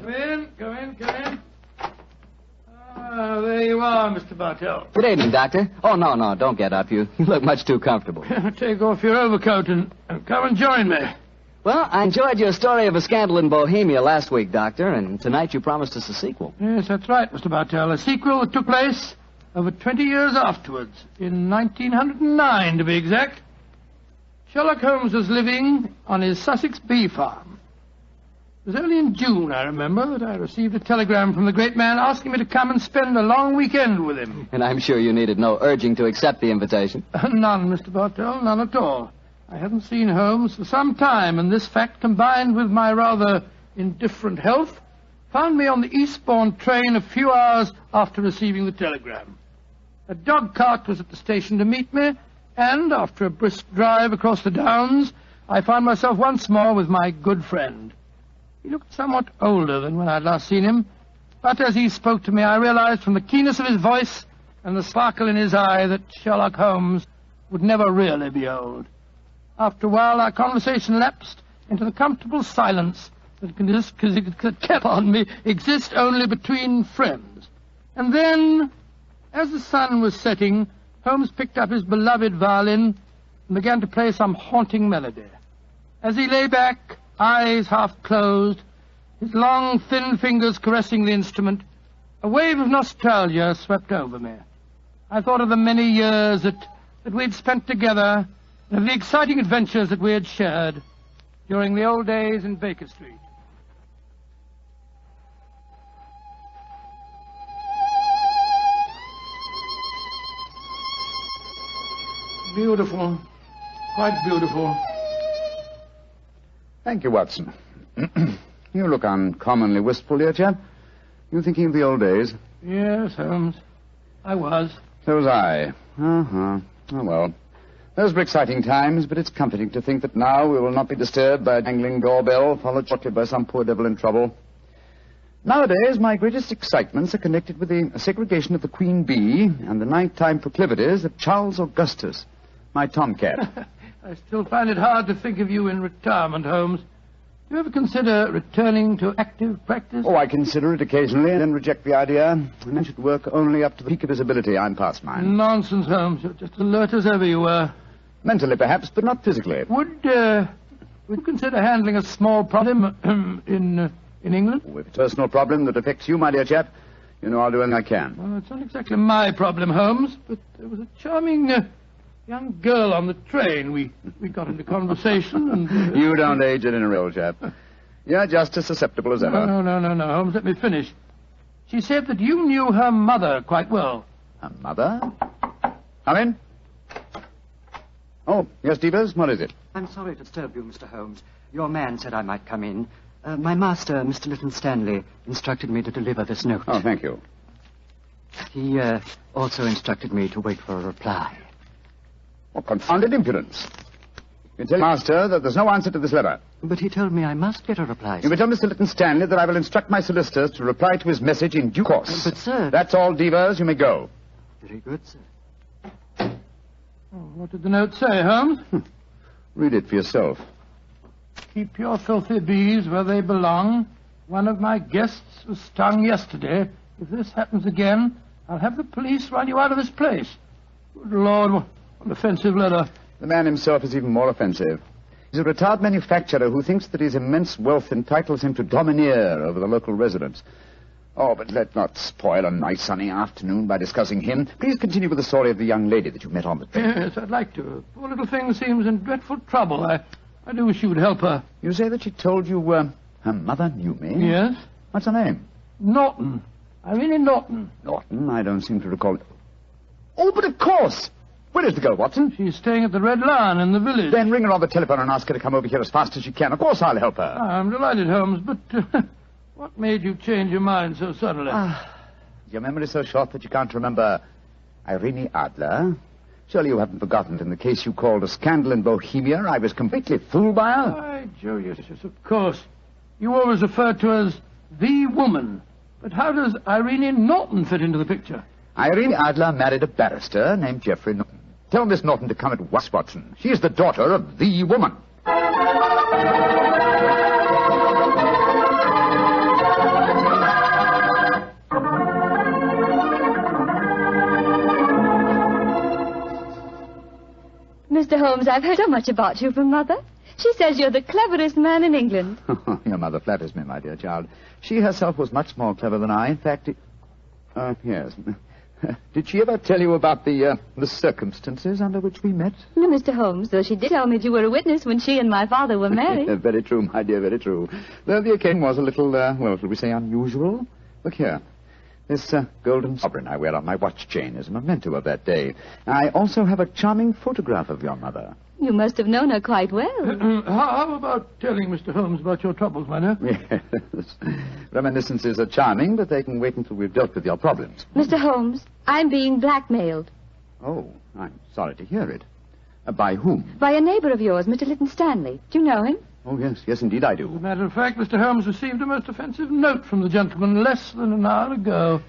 Come in. Ah, there you are, Mr. Bartell. Good evening, Doctor. Oh, no, don't get up. You look much too comfortable. Take off your overcoat and come and join me. Well, I enjoyed your story of a scandal in Bohemia last week, Doctor, and tonight you promised us a sequel. Yes, that's right, Mr. Bartell. A sequel that took place over 20 years afterwards, in 1909 to be exact. Sherlock Holmes was living on his Sussex bee farm. It was only in June, I remember, that I received a telegram from the great man asking me to come and spend a long weekend with him. And I'm sure you needed no urging to accept the invitation. None, Mr. Bartell, none at all. I hadn't seen Holmes for some time, and this fact, combined with my rather indifferent health, found me on the eastbourne train a few hours after receiving the telegram. A dog cart was at the station to meet me, and after a brisk drive across the downs, I found myself once more with my good friend. He looked somewhat older than when I'd last seen him, but as he spoke to me, I realized from the keenness of his voice and the sparkle in his eye that Sherlock Holmes would never really be old. After a while, our conversation lapsed into the comfortable silence that kept on me exist only between friends. And then, as the sun was setting, Holmes picked up his beloved violin and began to play some haunting melody. As he lay back, eyes half closed, his long, thin fingers caressing the instrument, a wave of nostalgia swept over me. I thought of the many years that we'd spent together, and of the exciting adventures that we had shared during the old days in Baker Street. Beautiful. Quite beautiful. Thank you, Watson. You look uncommonly wistful, dear chap. You thinking of the old days? Yes, Holmes. I was. So was I. Oh, well. Those were exciting times, but it's comforting to think that now we will not be disturbed by a jangling doorbell, followed shortly by some poor devil in trouble. Nowadays, my greatest excitements are connected with the segregation of the queen bee and the nighttime proclivities of Charles Augustus, my tomcat. I still find it hard to think of you in retirement, Holmes. Do you ever consider returning to active practice? Oh, I consider it occasionally, and then reject the idea. A man should work only up to the peak of his ability. I'm past mine. Nonsense, Holmes. You're just alert as ever you were. Mentally, perhaps, but not physically. Would you consider handling a small problem in England? Oh, if it's a personal problem that affects you, my dear chap, you know I'll do anything I can. Well, it's not exactly my problem, Holmes, but there was a charming young girl on the train. We got into conversation and... You don't age it in a real chap. You're just as susceptible as ever. No, Holmes, let me finish. She said that you knew her mother quite well. Her mother? Come in. Oh, yes, Devers, what is it? I'm sorry to disturb you, Mr. Holmes. Your man said I might come in. My master, Mr. Lytton Stanley, instructed me to deliver this note. Oh, thank you. He also instructed me to wait for a reply. What confounded impudence. You tell Master that there's no answer to this letter. But he told me I must get a reply, sir. You may tell Mr. Lytton Stanley that I will instruct my solicitors to reply to his message in due course. But, sir... That's all, Devers. You may go. Very good, sir. Oh, what did the note say, Holmes? Read it for yourself. Keep your filthy bees where they belong. One of my guests was stung yesterday. If this happens again, I'll have the police run you out of this place. Good Lord, what an offensive letter. The man himself is even more offensive. He's a retired manufacturer who thinks that his immense wealth entitles him to domineer over the local residents. Oh, but let's not spoil a nice sunny afternoon by discussing him. Please continue with the story of the young lady that you met on the train. Yes, I'd like to. Poor little thing seems in dreadful trouble. I do wish you would help her. You say that she told you her mother knew me? Yes. What's her name? Norton. Irene Norton. Norton? I don't seem to recall it. Oh, but of course! Where is the girl, Watson? She's staying at the Red Lion in the village. Then ring her on the telephone and ask her to come over here as fast as she can. Of course I'll help her. I'm delighted, Holmes, but what made you change your mind so suddenly? Is your memory so short that you can't remember Irene Adler? Surely you haven't forgotten that in the case you called a scandal in Bohemia, I was completely fooled by her? Why, Joe, yes, of course. You always refer to her as the woman. But how does Irene Norton fit into the picture? Irene Adler married a barrister named Geoffrey Norton. Tell Miss Norton to come at once, Watson. She is the daughter of the woman. Holmes, I've heard so much about you from Mother. She says you're the cleverest man in England. Your mother flatters me, my dear child. She herself was much more clever than I. In fact, yes. Did she ever tell you about the circumstances under which we met? No, Mr. Holmes, though she did tell me that you were a witness when she and my father were married. Very true, my dear, very true. Though the occasion was a little, well, shall we say unusual? Look here. This golden sovereign I wear on my watch chain is a memento of that day. I also have a charming photograph of your mother. You must have known her quite well. How about telling Mr. Holmes about your troubles, my dear? Yes. Reminiscences are charming, but they can wait until we've dealt with your problems. Mr. Holmes, I'm being blackmailed. Oh, I'm sorry to hear it. By whom? By a neighbor of yours, Mr. Lytton Stanley. Do you know him? Oh, yes, indeed I do. As a matter of fact, Mr. Holmes received a most offensive note from the gentleman less than an hour ago.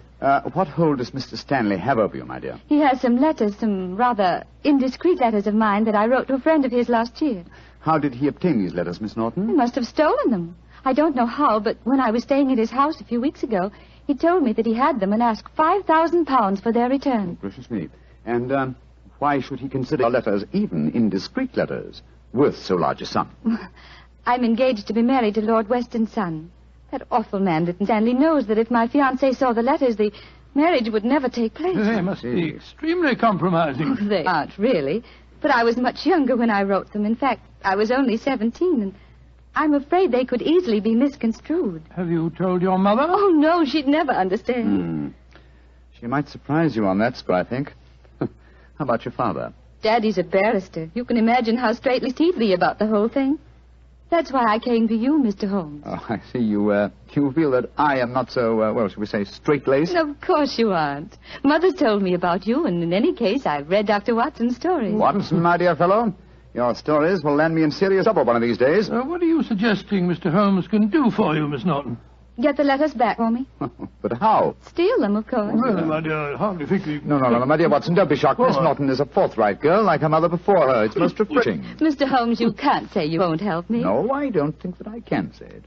What hold does Mr. Stanley have over you, my dear? He has some letters, some rather indiscreet letters of mine that I wrote to a friend of his last year. How did he obtain these letters, Miss Norton? He must have stolen them. I don't know how, but when I was staying at his house a few weeks ago, he told me that he had them and asked £5,000 for their return. Oh, gracious me. And why should he consider your letters, even indiscreet letters, worth so large a sum? I'm engaged to be married to Lord Weston's son. That awful man, Lytton Stanley, knows that if my fiancé saw the letters, the marriage would never take place. They must be extremely compromising. Oh, they aren't, really. But I was much younger when I wrote them. In fact, I was only 17, and I'm afraid they could easily be misconstrued. Have you told your mother? Oh, no, she'd never understand. She might surprise you on that score, I think. How about your father? Daddy's a barrister. You can imagine how straight-laced he'd be about the whole thing. That's why I came to you, Mr. Holmes. Oh, I see. You feel that I am not so, well, shall we say, straight-laced? Of course you aren't. Mother's told me about you, and in any case, I've read Dr. Watson's stories. Watson, my dear fellow, your stories will land me in serious trouble one of these days. What are you suggesting Mr. Holmes can do for you, Miss Norton? Get the letters back for me. But how? Steal them, of course. Well, my dear, I hardly think you can... No, my dear Watson, don't be shocked. Oh. Miss Norton is a forthright girl, like her mother before her. It's most refreshing. Mr. Holmes, you can't say you won't help me. No, I don't think that I can say it.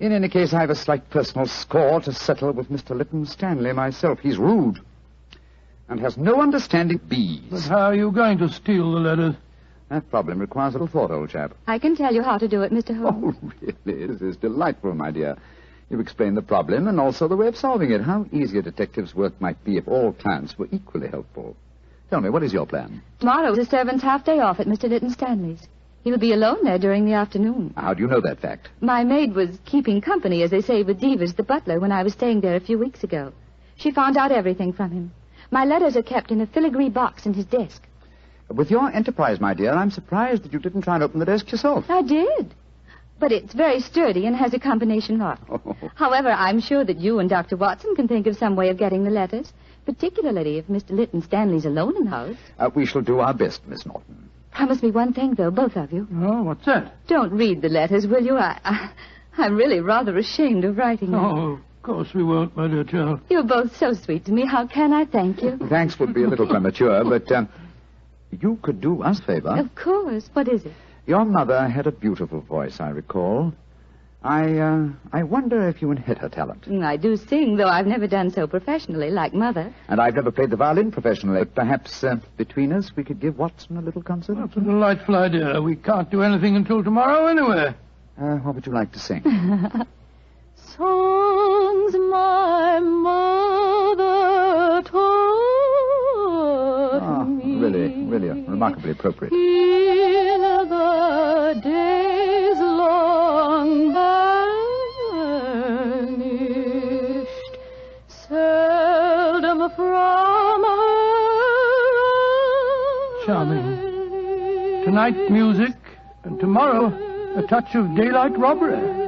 In any case, I have a slight personal score to settle with Mr. Lytton Stanley myself. He's rude and has no understanding of bees. But how are you going to steal the letters? That problem requires a little thought, old chap. I can tell you how to do it, Mr. Holmes. Oh, really? This is delightful, my dear. You've explained the problem and also the way of solving it. How easy a detective's work might be if all clients were equally helpful. Tell me, what is your plan? Tomorrow is the servant's half-day off at Mr. Lytton Stanley's. He'll be alone there during the afternoon. How do you know that fact? My maid was keeping company, as they say, with Devers, the butler, when I was staying there a few weeks ago. She found out everything from him. My letters are kept in a filigree box in his desk. With your enterprise, my dear, I'm surprised that you didn't try and open the desk yourself. I did. But it's very sturdy and has a combination lock. Oh. However, I'm sure that you and Dr. Watson can think of some way of getting the letters, particularly if Mr. Lytton Stanley's alone in the house. We shall do our best, Miss Norton. Promise me one thing, though, both of you. Oh, what's that? Don't read the letters, will you? I'm really rather ashamed of writing them. Oh, of course we won't, my dear child. You're both so sweet to me. How can I thank you? Thanks would be a little premature, but you could do us a favor. Of course. What is it? Your mother had a beautiful voice, I recall. I wonder if you inherit her talent. I do sing, though I've never done so professionally, like Mother. And I've never played the violin professionally. But perhaps between us we could give Watson a little concert. That's a delightful idea. We can't do anything until tomorrow anyway. What would you like to sing? Songs my mother taught me. Really remarkably appropriate. In the days long vanished, seldom from her. Charming. Tonight, music, and tomorrow, a touch of daylight robbery.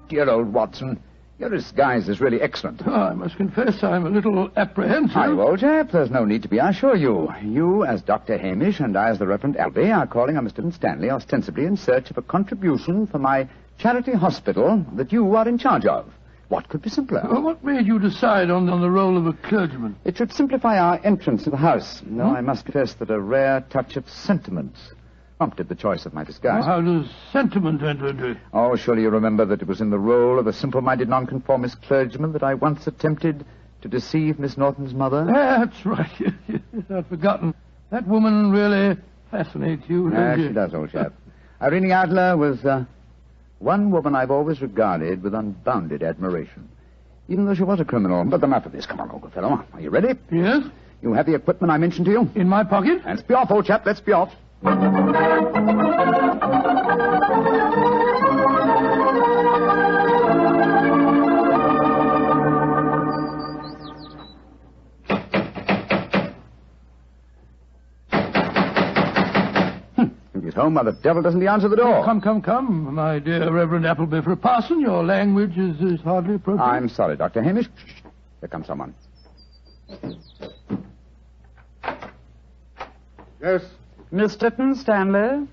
Dear old Watson, your disguise is really excellent. Oh, I must confess I'm a little apprehensive. Hi, old chap. There's no need to be, I assure you. You, as Dr. Hamish, and I, as the Reverend Albee, are calling on Mr. Stanley ostensibly in search of a contribution for my charity hospital that you are in charge of. What could be simpler? Well, what made you decide on the role of a clergyman? It should simplify our entrance to the house, though I must confess that a rare touch of sentiment prompted the choice of my disguise. How does sentiment enter into it? Oh, surely you remember that it was in the role of a simple-minded nonconformist clergyman that I once attempted to deceive Miss Norton's mother. That's right. I'd forgotten. That woman really fascinates you, doesn't She does, old chap. Irene Adler was one woman I've always regarded with unbounded admiration, even though she was a criminal. But enough of this. Come on, old fellow. Are you ready? Yes? You have the equipment I mentioned to you? In my pocket? Let's be off, old chap. Let's be off. He's home. Why the devil doesn't he answer the door? Come, my dear Reverend Appleby. For a parson, your language is hardly appropriate. I'm sorry, Dr. Hamish. Shh. Here comes someone. Yes, Miss Lytton Stanley.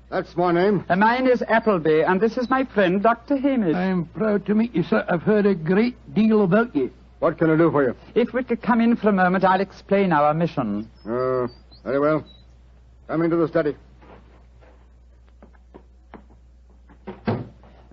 that's my name. Mine is Appleby, and this is my friend, Dr. Hamish. I'm proud to meet you, sir. I've heard a great deal about you. What can I do for you? If we could come in for a moment, I'll explain our mission. Very well. Come into the study.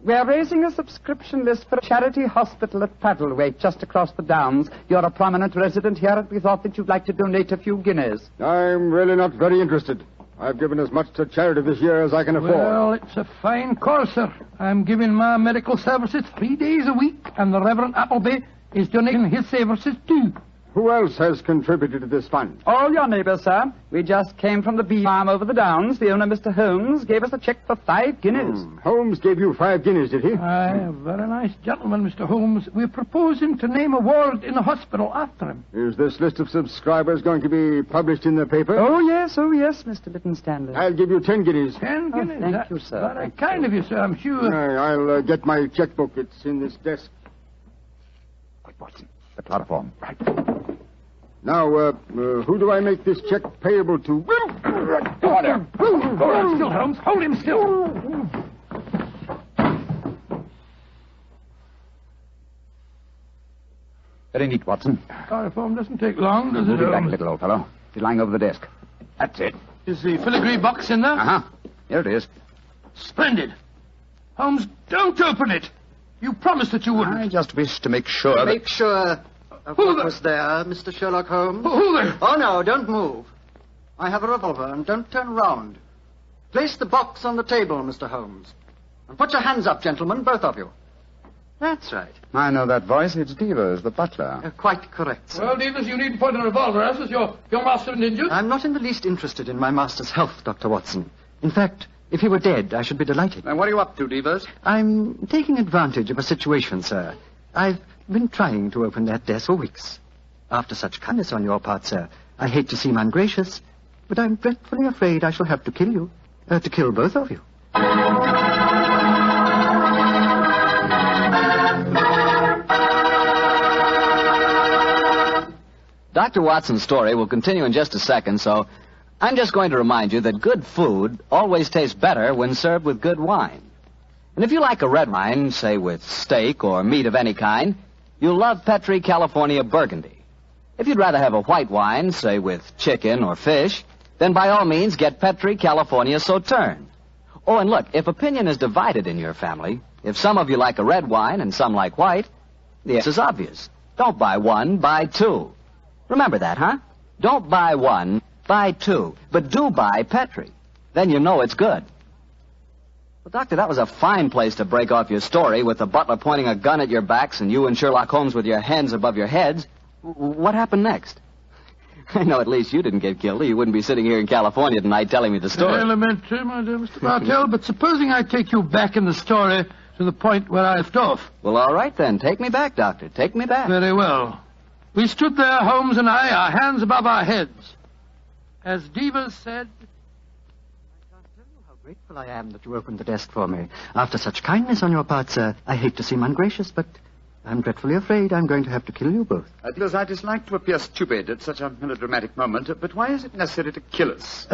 We're raising a subscription list for a charity hospital at Paddlewaite, just across the downs. You're a prominent resident here, and we thought that you'd like to donate a few guineas. I'm really not very interested. I've given as much to charity this year as I can afford. Well, it's a fine cause, sir. I'm giving my medical services 3 days a week, and the Reverend Appleby is donating his services too. Who else has contributed to this fund? All your neighbours, sir. We just came from the bee farm over the downs. The owner, Mr. Holmes, gave us a cheque for 5 guineas. Holmes gave you 5 guineas, did he? Aye, a very nice gentleman, Mr. Holmes. We're proposing to name a ward in the hospital after him. Is this list of subscribers going to be published in the paper? Oh, yes, Mr. Lytton Stanley. I'll give you 10 guineas. 10 guineas. thank you, sir. Very Thank kind of you, sir, I'm sure. I'll get my checkbook. It's in this desk. Quick, Watson. The chloroform. Right. Now, who do I make this check payable to? Order. Hold him still, Holmes. Hold him still. Very neat, Watson. Chloroform doesn't take long, does it, Move it back a Holmes? little, old fellow. He's lying over the desk. That's it. Is the filigree box in there? Uh-huh. Here it is. Splendid. Holmes, don't open it. You promised that you wouldn't. I just wish to make sure that... Make sure of Who what the- was there, Mr. Sherlock Holmes. Who the... Oh, no, don't move. I have a revolver, and don't turn round. Place the box on the table, Mr. Holmes. And put your hands up, gentlemen, both of you. That's right. I know that voice. It's Devers, the butler. Quite correct, sir. Well, Davis, you needn't point a revolver at us as your master and injured. I'm not in the least interested in my master's health, Dr. Watson. In fact, if he were dead, I should be delighted. Now, what are you up to, Devers? I'm taking advantage of a situation, sir. I've been trying to open that desk for weeks. After such kindness on your part, sir, I hate to seem ungracious, but I'm dreadfully afraid I shall have to kill you. To kill both of you. Dr. Watson's story will continue in just a second, so I'm just going to remind you that good food always tastes better when served with good wine. And if you like a red wine, say with steak or meat of any kind, you'll love Petri California Burgundy. If you'd rather have a white wine, say with chicken or fish, then by all means get Petri California Sauterne. Oh, and look, if opinion is divided in your family, if some of you like a red wine and some like white, the answer is obvious. Don't buy one, buy two. Remember that, huh? Don't buy one, buy two. But do buy Petri. Then you know it's good. Well, Doctor, that was a fine place to break off your story with the butler pointing a gun at your backs and you and Sherlock Holmes with your hands above your heads. What happened next? I know at least you didn't get killed, or you wouldn't be sitting here in California tonight telling me the story. Elementary, my dear Mr. Bartell, but supposing I take you back in the story to the point where I left off. Well, all right then. Take me back, Doctor. Take me back. Very well. We stood there, Holmes and I, our hands above our heads. As Devers said... I can't tell you how grateful I am that you opened the desk for me. After such kindness on your part, sir, I hate to seem ungracious, but I'm dreadfully afraid I'm going to have to kill you both. Devers, I dislike to appear stupid at such a melodramatic moment, but why is it necessary to kill us?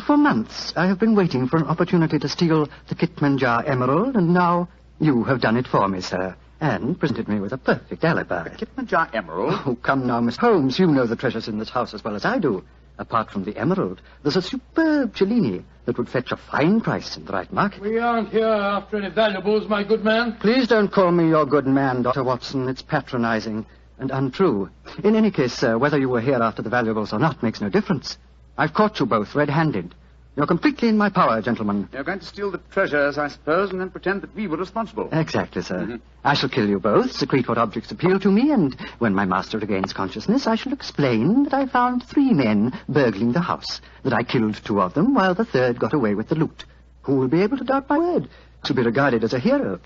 For months, I have been waiting for an opportunity to steal the Kitmanjar emerald, and now you have done it for me, sir, and presented me with a perfect alibi. The Kitmanjar emerald? Oh, come now, Miss Holmes. You know the treasures in this house as well as I do. Apart from the emerald, there's a superb Cellini that would fetch a fine price in the right market. We aren't here after any valuables, my good man. Please don't call me your good man, Dr. Watson. It's patronizing and untrue. In any case, sir, whether you were here after the valuables or not makes no difference. I've caught you both red-handed. You're completely in my power, gentlemen. You're going to steal the treasures, I suppose, and then pretend that we were responsible. Exactly, sir. I shall kill you both, secrete what objects appeal to me, and when my master regains consciousness, I shall explain that I found 3 men burgling the house, that I killed 2 of them, while the third got away with the loot. Who will be able to doubt my word? To be regarded as a hero.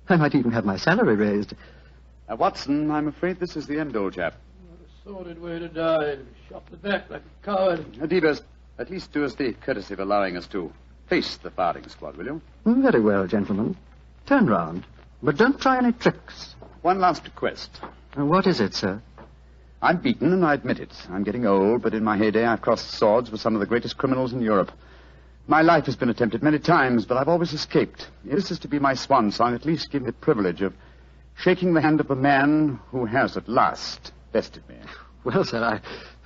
I might even have my salary raised. Watson, I'm afraid this is the end, old chap. What a sordid way to die. Shot in the back like a coward. Divers, at least do us the courtesy of allowing us to face the firing squad, will you? Very well, gentlemen. Turn round, but don't try any tricks. One last request. What is it, sir? I'm beaten, and I admit it. I'm getting old, but in my heyday I've crossed swords with some of the greatest criminals in Europe. My life has been attempted many times, but I've always escaped. If this is to be my swan song, at least give me the privilege of shaking the hand of a man who has at last bested me. Well, sir, I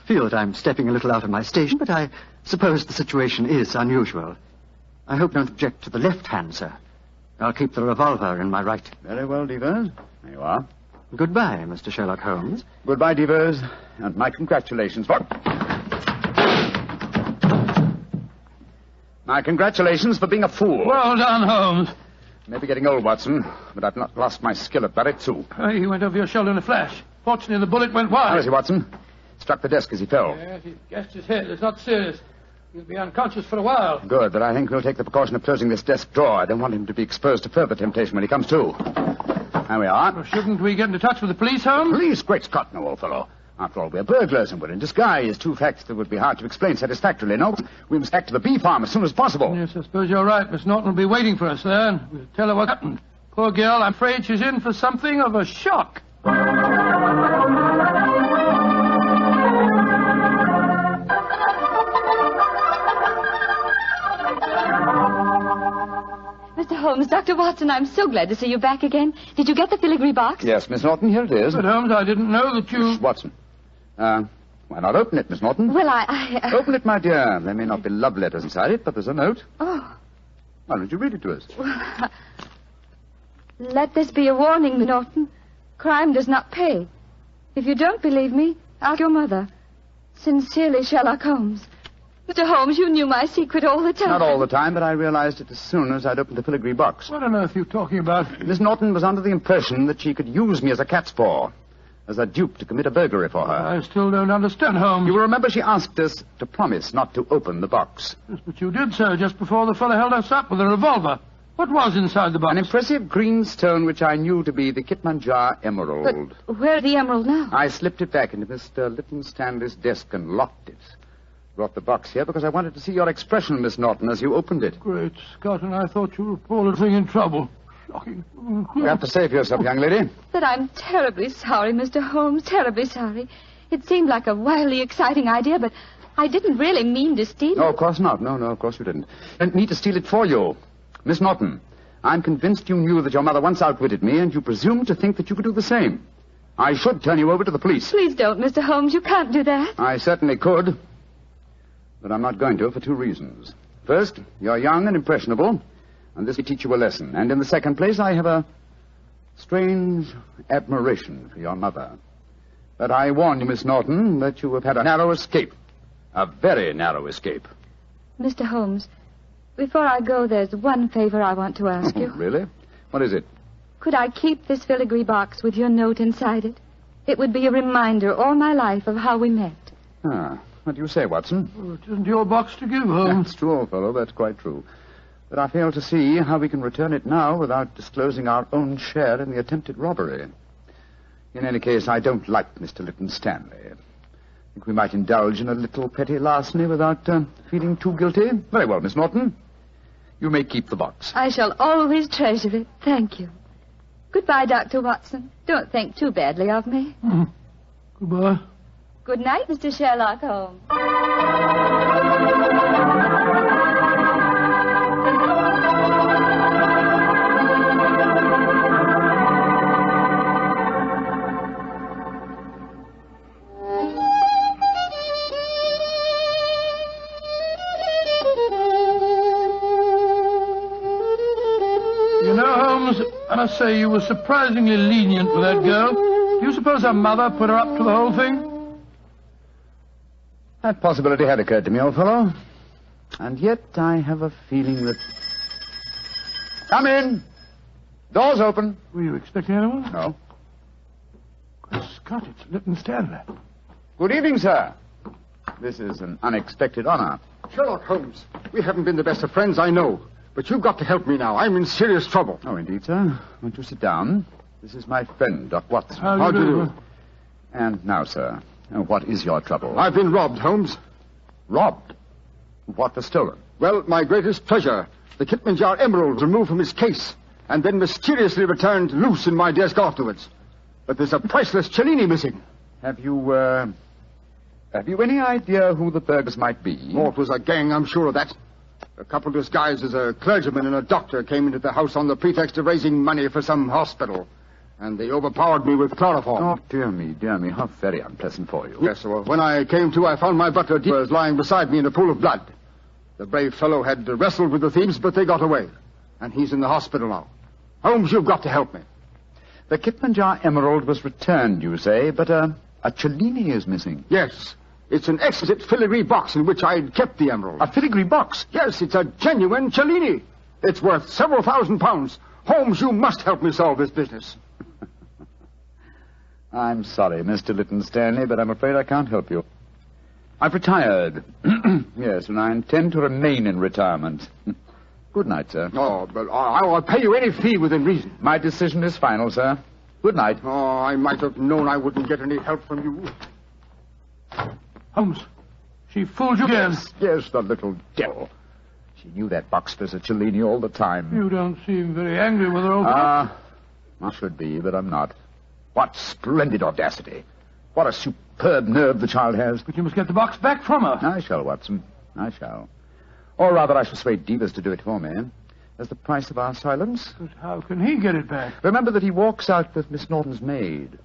feel that I'm stepping a little out of my station, but I suppose the situation is unusual. I hope you don't object to the left hand, sir. I'll keep the revolver in my right. Very well, Devers. There you are. Goodbye, Mr. Sherlock Holmes. Goodbye, Devers, and my congratulations for... My congratulations for being a fool. Well done, Holmes. Maybe getting old, Watson, but I've not lost my skill at that, too. He went over your shoulder in a flash. Fortunately, the bullet went How wide. is he, Watson? Struck the desk as he fell. Yes, he gashed his head. It's not serious. He'll be unconscious for a while. Good, but I think we'll take the precaution of closing this desk drawer. I don't want him to be exposed to further temptation when he comes to. There we are. Well, shouldn't we get into touch with the police, Holmes? Police? Great Scott, no, old fellow. After all, we're burglars and we're in disguise. 2 facts that would be hard to explain satisfactorily. No, we must back to the bee farm as soon as possible. Yes, I suppose you're right. Miss Norton will be waiting for us there, and we'll tell her what happened. Poor girl, I'm afraid she's in for something of a shock. Mr. Holmes, Dr. Watson, I'm so glad to see you back again. Did you get the filigree box? Yes, Miss Norton, here it is. But, Holmes, I didn't know that you... Watson. Why not open it, Miss Norton? Well, I Open it, my dear. There may not be love letters inside it, but there's a note. Oh. Why don't you read it to us? Well, let this be a warning, Miss Norton. Crime does not pay. If you don't believe me, ask your mother. Sincerely, Sherlock Holmes. Mr. Holmes, you knew my secret all the time. Not all the time, but I realized it as soon as I'd opened the filigree box. What on earth are you talking about? Miss Norton was under the impression that she could use me as a cat's paw, as a dupe to commit a burglary for her. I still don't understand, Holmes. You will remember she asked us to promise not to open the box. Yes, but you did so just before the fellow held us up with a revolver. What was inside the box? An impressive green stone which I knew to be the Kitmanjar emerald. But where's the emerald now? I slipped it back into Mr. Lytton Stanley's desk and locked it. Brought the box here because I wanted to see your expression, Miss Norton, as you opened it. Great Scott, and I thought you were poor thing in trouble. Shocking. You have to save yourself, young lady. That I'm terribly sorry, Mr. Holmes, terribly sorry. It seemed like a wildly exciting idea, but I didn't really mean to steal No, it. of course not. No, of course you didn't. I didn't need to steal it for you. Miss Norton, I'm convinced you knew that your mother once outwitted me, and you presumed to think that you could do the same. I should turn you over to the police. Please don't, Mr. Holmes. You can't do that. I certainly could. But I'm not going to for 2 reasons. First, you're young and impressionable, and this will teach you a lesson. And in the second place, I have a strange admiration for your mother. But I warn you, Miss Norton, that you have had a narrow escape. A very narrow escape. Mr. Holmes, before I go, there's one favor I want to ask you. Really? What is it? Could I keep this filigree box with your note inside it? It would be a reminder all my life of how we met. What do you say, Watson? Well, it isn't your box to give, Holmes. That's true, old fellow. That's quite true. But I fail to see how we can return it now without disclosing our own share in the attempted robbery. In any case, I don't like Mr. Lytton Stanley. I think we might indulge in a little petty larceny without feeling too guilty. Very well, Miss Norton. You may keep the box. I shall always treasure it. Thank you. Goodbye, Dr. Watson. Don't think too badly of me. Goodbye. Good night, Mr. Sherlock Holmes. must say you were surprisingly lenient with that girl. Do you suppose her mother put her up to the whole thing? That possibility had occurred to me, old fellow. And yet I have a feeling that... Come in. Door's open. Were you expecting anyone? No. Good Scott, it's Lytton Stanley. Good evening, sir. This is an unexpected honor. Sherlock Holmes, we haven't been the best of friends, I know. But you've got to help me now. I'm in serious trouble. Oh, indeed, sir. Won't you sit down? This is my friend, Doc Watson. How do you do? And now, sir, what is your trouble? I've been robbed, Holmes. Robbed? What was stolen? Well, my greatest treasure, the Kidman Jar emerald, was removed from its case and then mysteriously returned loose in my desk afterwards. But there's a priceless Cellini missing. Have you any idea who the burglars might be? Oh, it was a gang, I'm sure of that. A couple disguised as a clergyman and a doctor came into the house on the pretext of raising money for some hospital. And they overpowered me with chloroform. Oh, dear me. How very unpleasant for you. Yes, well, when I came to, I found my butler was lying beside me in a pool of blood. The brave fellow had wrestled with the thieves, but they got away. And he's in the hospital now. Holmes, you've got to help me. The Kidman Jar emerald was returned, you say, but a Cellini is missing. Yes. It's an exquisite filigree box in which I'd kept the emerald. A filigree box? Yes, it's a genuine Cellini. It's worth several £1,000s. Holmes, you must help me solve this business. I'm sorry, Mr. Lytton Stanley, but I'm afraid I can't help you. I've retired. Yes, and I intend to remain in retirement. Good night, sir. Oh, but I'll pay you any fee within reason. My decision is final, sir. Good night. Oh, I might have known I wouldn't get any help from you. Holmes, she fooled you again. Yes, the little devil. She knew that box was a Cellini all the time. You don't seem very angry with her, old fellow. I should be, but I'm not. What splendid audacity. What a superb nerve the child has. But you must get the box back from her. I shall, Watson. I shall. Or rather, I shall persuade Divas to do it for me. As the price of our silence. But how can he get it back? Remember that he walks out with Miss Norton's maid.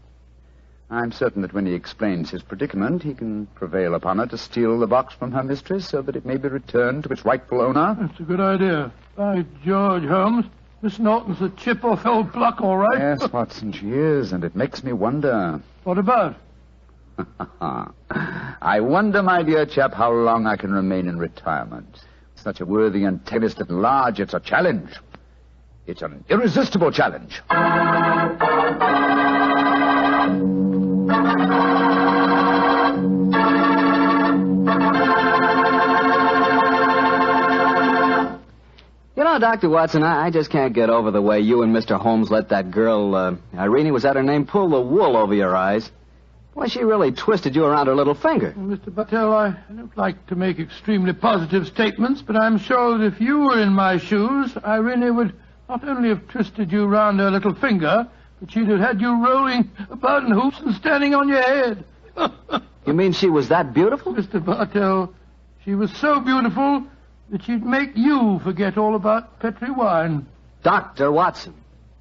I'm certain that when he explains his predicament, he can prevail upon her to steal the box from her mistress so that it may be returned to its rightful owner. That's a good idea. By George, Holmes, Miss Norton's a chip off old block, all right. Yes, Watson, she is, and it makes me wonder. What about? I wonder, my dear chap, how long I can remain in retirement. Such a worthy antagonist at large, it's a challenge. It's an irresistible challenge. You know, Dr. Watson, I just can't get over the way you and Mr. Holmes let that girl, Irene, was that her name, pull the wool over your eyes. Why, she really twisted you around her little finger. Well, Mr. Bartell, I don't like to make extremely positive statements, but I'm sure that if you were in my shoes, Irene would not only have twisted you round her little finger, but she'd have had you rolling about in hoops and standing on your head. You mean she was that beautiful? Mr. Bartell, she was so beautiful that she'd make you forget all about Petri wine. Dr. Watson,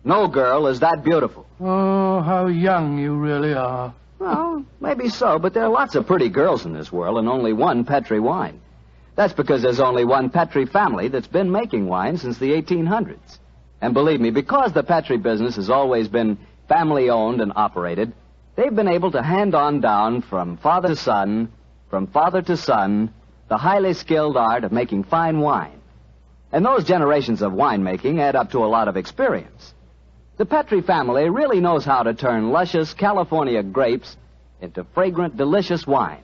no girl is that beautiful. Oh, how young you really are. Well, maybe so, but there are lots of pretty girls in this world and only one Petri wine. That's because there's only one Petri family that's been making wine since the 1800s. And believe me, because the Petri business has always been family-owned and operated, they've been able to hand on down from father to son, the highly skilled art of making fine wine. And those generations of winemaking add up to a lot of experience. The Petri family really knows how to turn luscious California grapes into fragrant, delicious wine.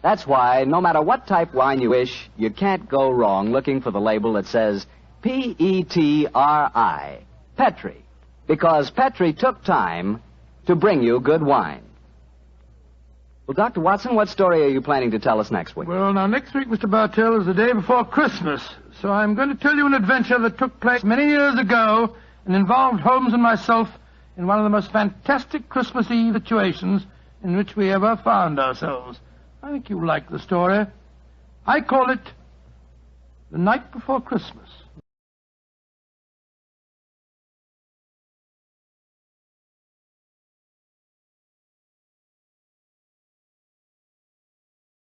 That's why, no matter what type wine you wish, you can't go wrong looking for the label that says P-E-T-R-I, Petri, because Petri took time to bring you good wine. Well, Dr. Watson, what story are you planning to tell us next week? Well, now, next week, Mr. Bartell, is the day before Christmas, so I'm going to tell you an adventure that took place many years ago and involved Holmes and myself in one of the most fantastic Christmas Eve situations in which we ever found ourselves. I think you'll like the story. I call it The Night Before Christmas.